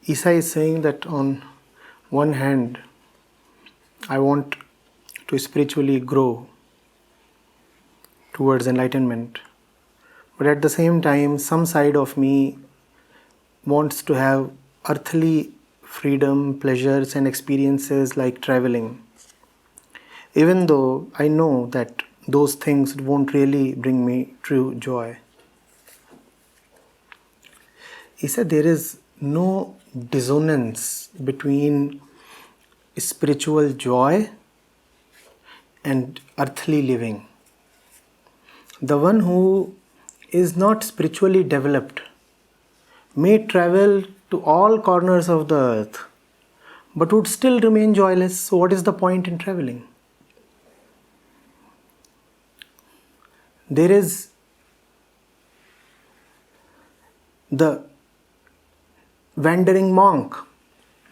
Isa is saying that on one hand, I want to spiritually grow towards enlightenment, but at the same time, some side of me wants to have earthly freedom, pleasures, and experiences like traveling, even though I know that those things won't really bring me true joy. He said there is no dissonance between spiritual joy and earthly living. The one who is not spiritually developed may travel to all corners of the earth but would still remain joyless. So, what is the point in traveling? There is the wandering monk.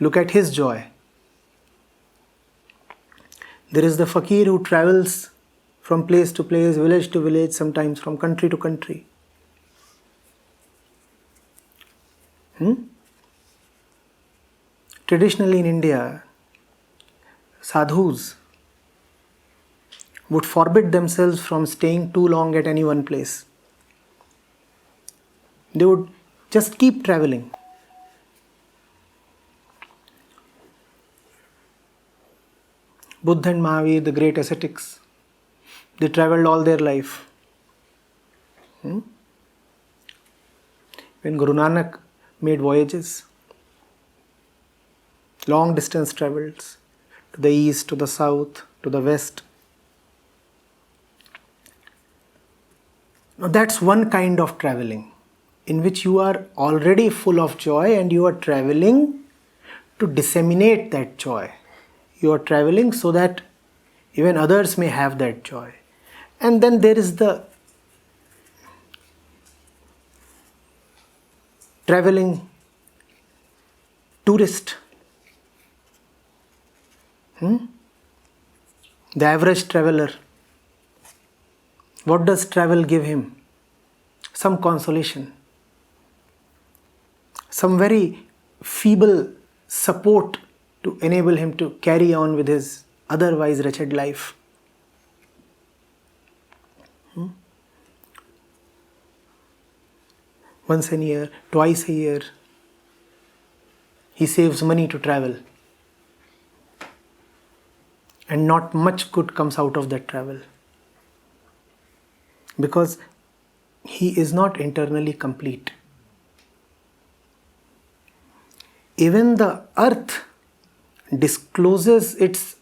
Look at his joy. There is the fakir who travels from place to place, village to village, sometimes from country to country. Traditionally in India, sadhus would forbid themselves from staying too long at any one place. They would just keep traveling. Buddha and Mahavir, the great ascetics, they traveled all their life. When Guru Nanak made voyages, long distance travels to the east, to the south, to the west. Now that's one kind of traveling in which you are already full of joy and you are traveling to disseminate that joy. You are traveling so that even others may have that joy. And then there is the traveling tourist. The average traveler. What does travel give him? Some consolation. Some very feeble support to enable him to carry on with his otherwise wretched life. Once a year, twice a year, he saves money to travel. And not much good comes out of that travel. Because he is not internally complete. Even the earth discloses its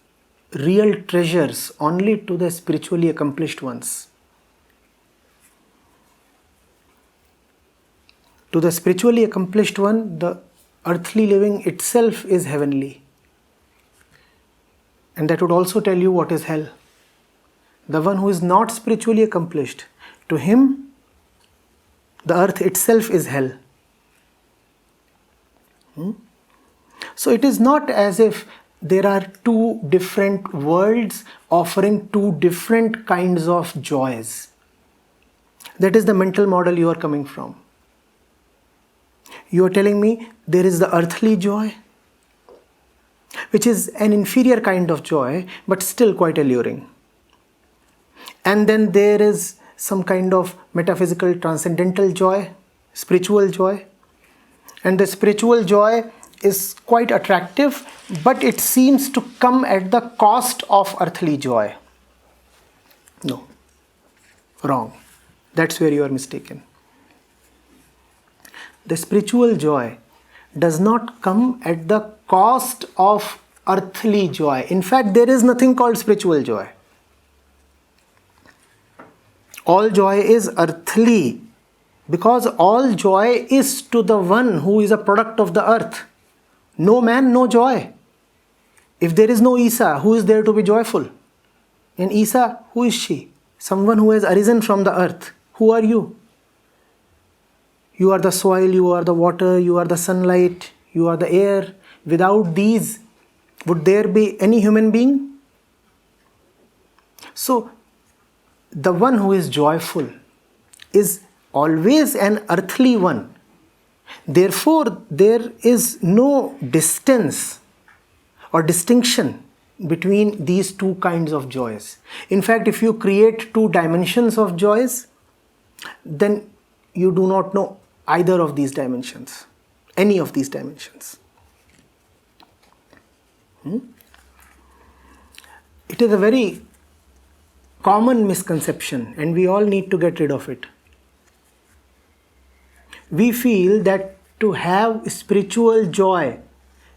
real treasures only to the spiritually accomplished ones. To the spiritually accomplished one, the earthly living itself is heavenly. And that would also tell you what is hell. The one who is not spiritually accomplished, to him, the earth itself is hell. So it is not as if there are two different worlds offering two different kinds of joys. That is the mental model you are coming from. You are telling me there is the earthly joy, which is an inferior kind of joy, but still quite alluring. And then there is some kind of metaphysical, transcendental joy, spiritual joy. And the spiritual joy is quite attractive, but it seems to come at the cost of earthly joy. No, wrong. That's where you are mistaken. The spiritual joy does not come at the cost of earthly joy. In fact, there is nothing called spiritual joy. All joy is earthly because all joy is to the one who is a product of the earth. No man, no joy. If there is no Isa, who is there to be joyful? And Isa, who is she? Someone who has arisen from the earth. Who are you? You are the soil, you are the water, you are the sunlight, you are the air. Without these, would there be any human being? So, the one who is joyful is always an earthly one. Therefore, there is no distance or distinction between these two kinds of joys. In fact, if you create two dimensions of joys, then you do not know either of these dimensions, any of these dimensions. It is a very common misconception, and we all need to get rid of it. We feel that to have spiritual joy,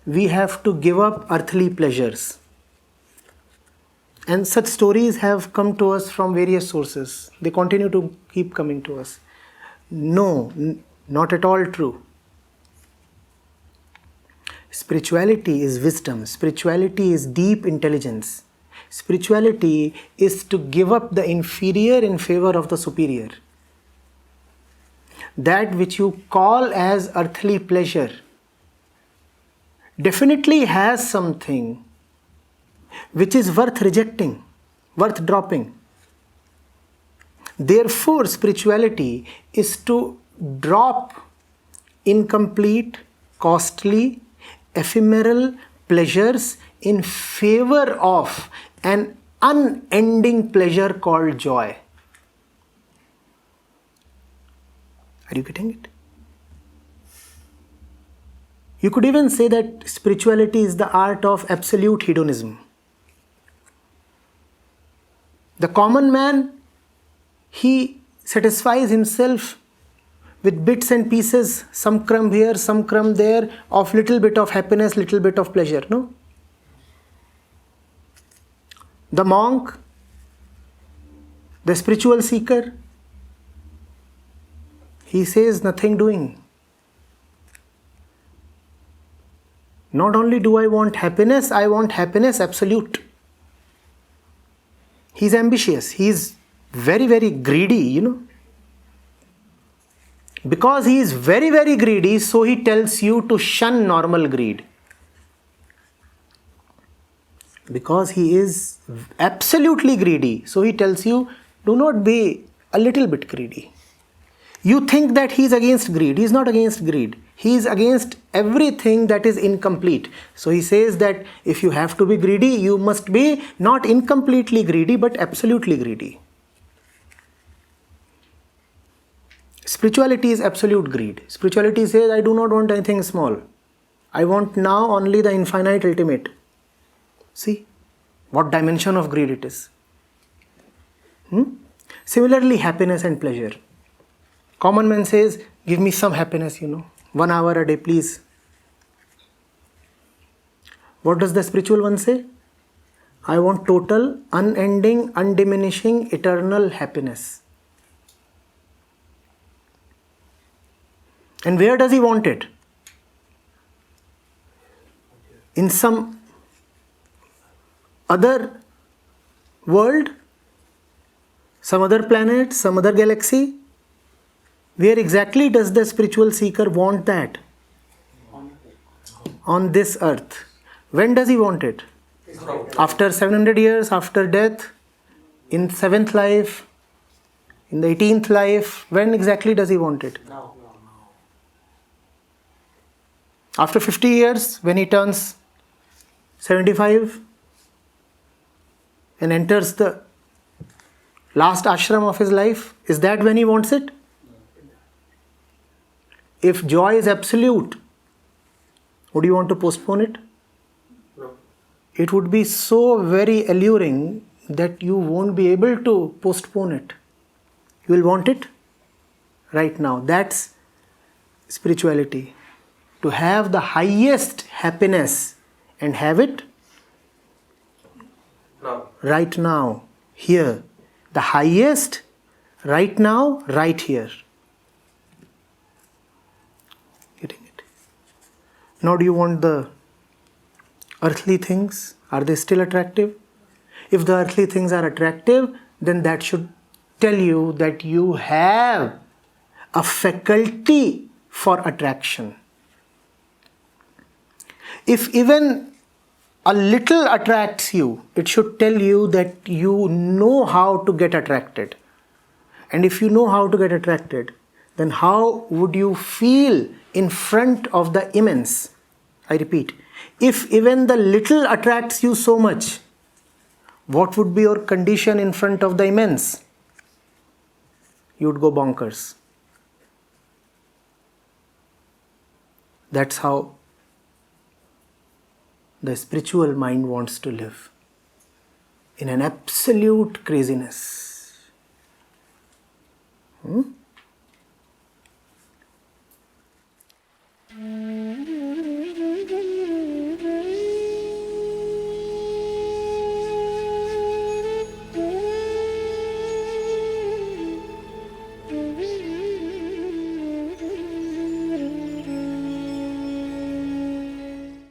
we have to give up earthly pleasures. And such stories have come to us from various sources. They continue to keep coming to us. No, not at all true. Spirituality is wisdom. Spirituality is deep intelligence. Spirituality is to give up the inferior in favor of the superior. That which you call as earthly pleasure definitely has something which is worth rejecting, worth dropping. Therefore, spirituality is to drop incomplete, costly, ephemeral pleasures in favor of an unending pleasure called joy. Are you getting it? You could even say that spirituality is the art of absolute hedonism. The common man, he satisfies himself with bits and pieces, some crumb here, some crumb there, of little bit of happiness, little bit of pleasure, no? The monk, the spiritual seeker, he says nothing doing. Not only do I want happiness absolute. He's ambitious, he's very, very greedy, Because he is very, very greedy, so he tells you to shun normal greed. Because he is absolutely greedy, so he tells you, do not be a little bit greedy. You think that he is against greed. He is not against greed. He is against everything that is incomplete. So he says that if you have to be greedy, you must be not incompletely greedy, but absolutely greedy. Spirituality is absolute greed. Spirituality says, I do not want anything small. I want now only the infinite ultimate. See what dimension of greed it is. Similarly, happiness and pleasure. Common man says, give me some happiness, 1 hour a day, please. What does the spiritual one say? I want total, unending, undiminishing, eternal happiness. And where does he want it? In some other world, some other planet, some other galaxy? Where exactly does the spiritual seeker want that? On this earth. When does he want it? After 700 years, after death, in 7th life, in the 18th life. When exactly does he want it? Now. After 50 years, when he turns 75 and enters the last ashram of his life, is that when he wants it? If joy is absolute, would you want to postpone it? No. It would be so very alluring that you won't be able to postpone it. You will want it right now. That's spirituality. To have the highest happiness and have it Now. right now, here. The highest right now, right here. Getting it? Now do you want the earthly things? Are they still attractive? If the earthly things are attractive, then that should tell you that you have a faculty for attraction. If even a little attracts you, it should tell you that you know how to get attracted. And if you know how to get attracted, then how would you feel in front of the immense? I repeat, if even the little attracts you so much, what would be your condition in front of the immense? You would go bonkers. That's how the spiritual mind wants to live, in an absolute craziness.